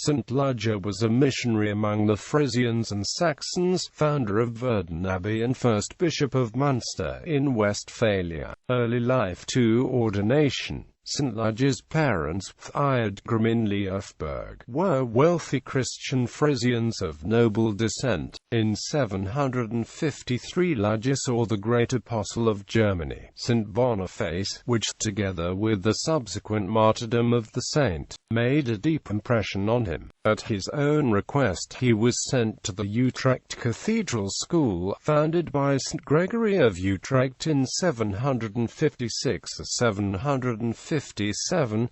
St. Ludger was a missionary among the Frisians and Saxons, founder of Werden Abbey and first Bishop of Münster in Westphalia. Early life to ordination. St. Ludger's parents, Ludger in Leofberg, were wealthy Christian Frisians of noble descent. In 753 Ludger saw the great apostle of Germany, St. Boniface, which, together with the subsequent martyrdom of the saint, made a deep impression on him. At his own request he was sent to the Utrecht Cathedral School, founded by St. Gregory of Utrecht in 756–757,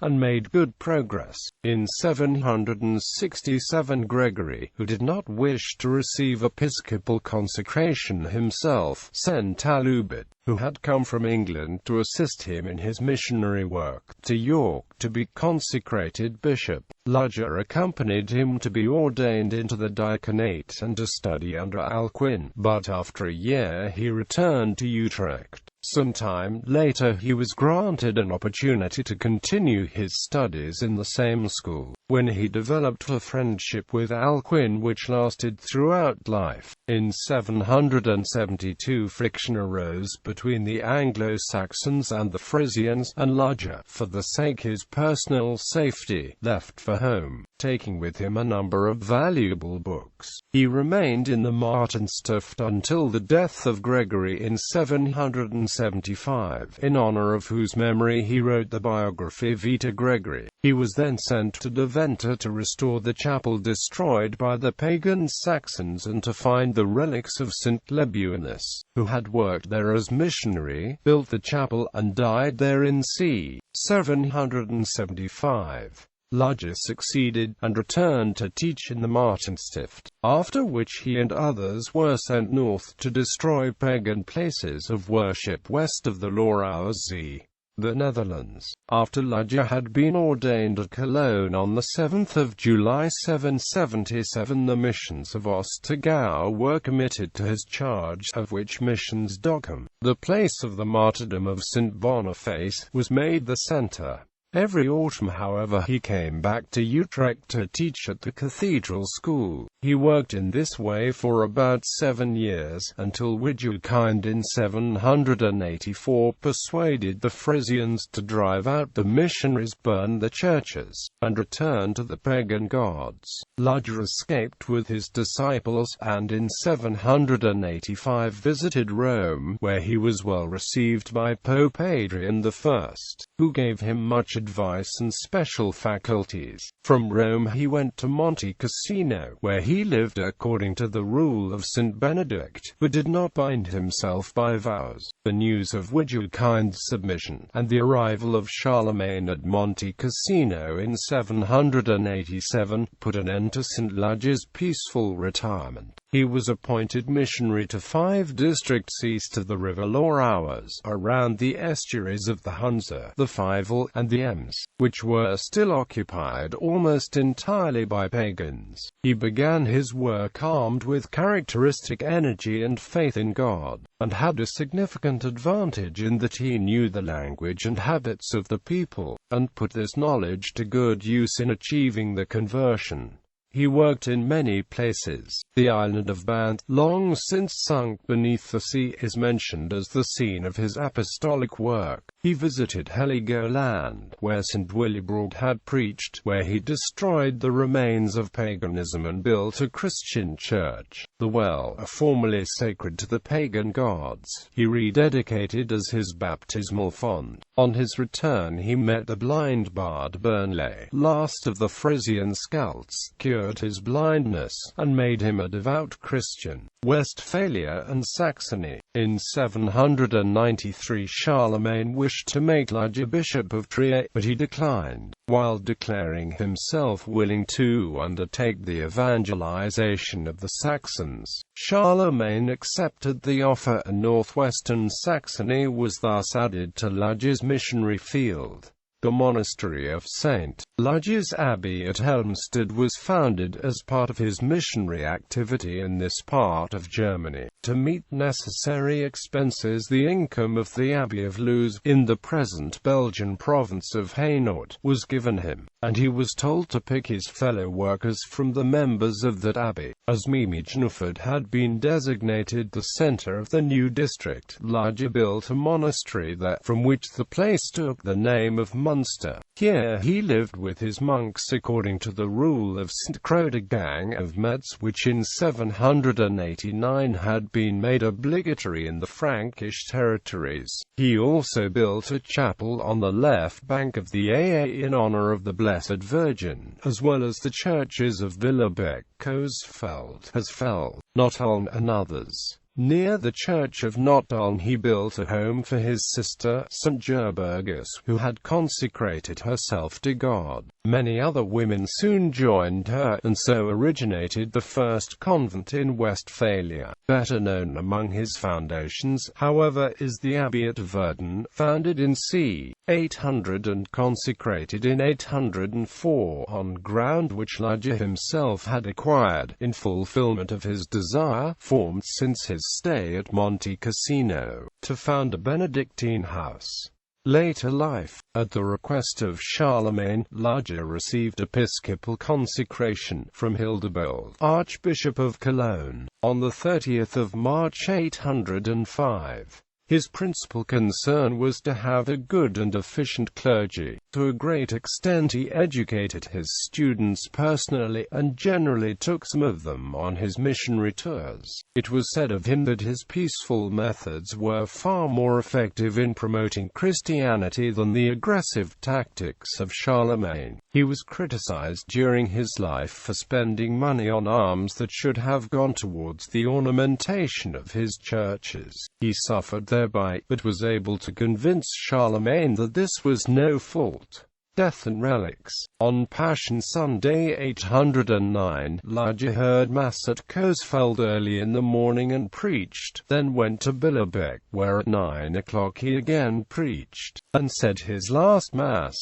and made good progress. In 767 Gregory, who did not wish to receive episcopal consecration himself, sent Ludger, who had come from England to assist him in his missionary work, to York to be consecrated bishop. Ludger accompanied him to be ordained into the diaconate and to study under Alcuin, but after a year he returned to Utrecht. Sometime later he was granted an opportunity to continue his studies in the same school, when he developed a friendship with Alcuin which lasted throughout life. In 772 friction arose between the Anglo-Saxons and the Frisians, and Ludger, for the sake of his personal safety, left for home, taking with him a number of valuable books. He remained in the Martinstift until the death of Gregory in 775, in honor of whose memory he wrote the biography Vita Gregory. He was then sent to Deventer to restore the chapel destroyed by the pagan Saxons and to find the relics of St. Lebuinus, who had worked there as missionary, built the chapel, and died there in c. 775. Ludger succeeded, and returned to teach in the Martinstift, after which he and others were sent north to destroy pagan places of worship west of the Lauwersee, the Netherlands. After Ludger had been ordained at Cologne on the 7th of July 777, the missions of Ostgau were committed to his charge, of which missions Dockham, the place of the martyrdom of St. Boniface, was made the centre. Every autumn, however, he came back to Utrecht to teach at the cathedral school. He worked in this way for about 7 years, until Widukind in 784 persuaded the Frisians to drive out the missionaries, burn the churches, and return to the pagan gods. Ludger escaped with his disciples, and in 785 visited Rome, where he was well received by Pope Adrian I, who gave him much advice and special faculties. From Rome he went to Monte Cassino, where he lived according to the rule of St. Benedict, but did not bind himself by vows. The news of Widukind's submission, and the arrival of Charlemagne at Monte Cassino in 787, put an end to St. Ludger's peaceful retirement. He was appointed missionary to 5 districts east of the river Lauwers, around the estuaries of the Hunza, the Fievel, and the Ems, which were still occupied almost entirely by pagans. He began his work armed with characteristic energy and faith in God, and had a significant advantage in that he knew the language and habits of the people, and put this knowledge to good use in achieving the conversion. He worked in many places. The island of Bant, long since sunk beneath the sea, is mentioned as the scene of his apostolic work. He visited Heligoland, where St. Willibrord had preached, where he destroyed the remains of paganism and built a Christian church. The well, formerly sacred to the pagan gods, he rededicated as his baptismal font. On his return he met the blind bard Bernlay, last of the Frisian scouts, cured his blindness, and made him a devout Christian. Westphalia and Saxony. In 793 Charlemagne wished to make Ludger Bishop of Trier, but he declined, while declaring himself willing to undertake the evangelization of the Saxons. Charlemagne accepted the offer, and northwestern Saxony was thus added to Ludger's missionary field. The monastery of St. Ludger's Abbey at Helmstedt was founded as part of his missionary activity in this part of Germany. To meet necessary expenses, the income of the Abbey of Luz, in the present Belgian province of Hainaut, was given him, and he was told to pick his fellow workers from the members of that abbey. As Mimichnuford had been designated the centre of the new district, Ludger built a monastery there, from which the place took the name of Münster. Here he lived with his monks according to the rule of St. Chrodegang of Metz, which in 789 had been made obligatory in the Frankish territories. He also built a chapel on the left bank of the Aa in honor of the Blessed Virgin, as well as the churches of Villebeck, Coesfeld, Hasfeld, Nottuln and others. Near the church of Nottuln he built a home for his sister, St. Gerbergus, who had consecrated herself to God. Many other women soon joined her, and so originated the first convent in Westphalia. Better known among his foundations, however, is the Abbey at Werden, founded in c. 800 and consecrated in 804, on ground which Ludger himself had acquired, in fulfillment of his desire, formed since his stay at Monte Cassino, to found a Benedictine house. Later life. At the request of Charlemagne, Ludger received episcopal consecration from Hildebold, Archbishop of Cologne, on the 30th of March 805. His principal concern was to have a good and efficient clergy. To a great extent he educated his students personally, and generally took some of them on his missionary tours. It was said of him that his peaceful methods were far more effective in promoting Christianity than the aggressive tactics of Charlemagne. He was criticized during his life for spending money on arms that should have gone towards the ornamentation of his churches. He suffered thereby, but was able to convince Charlemagne that this was no fault. Death and relics. On Passion Sunday 809, Ludger heard Mass at Coesfeld early in the morning and preached, then went to Billebeck, where at 9 o'clock he again preached, and said his last Mass.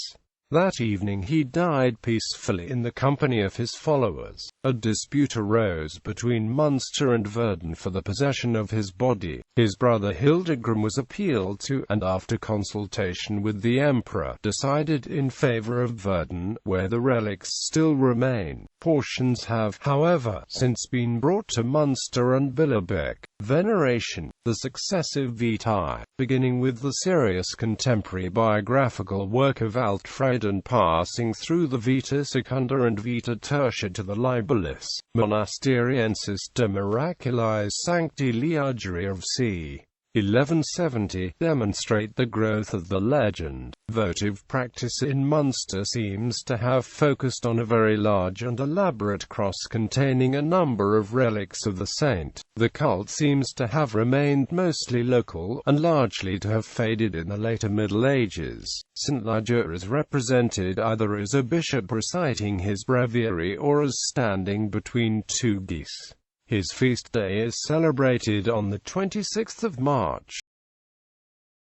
That evening he died peacefully in the company of his followers. A dispute arose between Münster and Werden for the possession of his body. His brother Hildegrim was appealed to, and after consultation with the emperor, decided in favor of Werden, where the relics still remain. Portions have, however, since been brought to Münster and Billebeck. Veneration. The successive vitae, beginning with the serious contemporary biographical work of Altfried and passing through the Vita Secunda and Vita Tertia to the Libellus Monasteriensis de Miraculis Sancti Liugeri of c. 1170, demonstrate the growth of the legend. Votive practice in Münster seems to have focused on a very large and elaborate cross containing a number of relics of the saint. The cult seems to have remained mostly local, and largely to have faded in the later Middle Ages. St. Ludger is represented either as a bishop reciting his breviary or as standing between two geese. His feast day is celebrated on the 26th of March.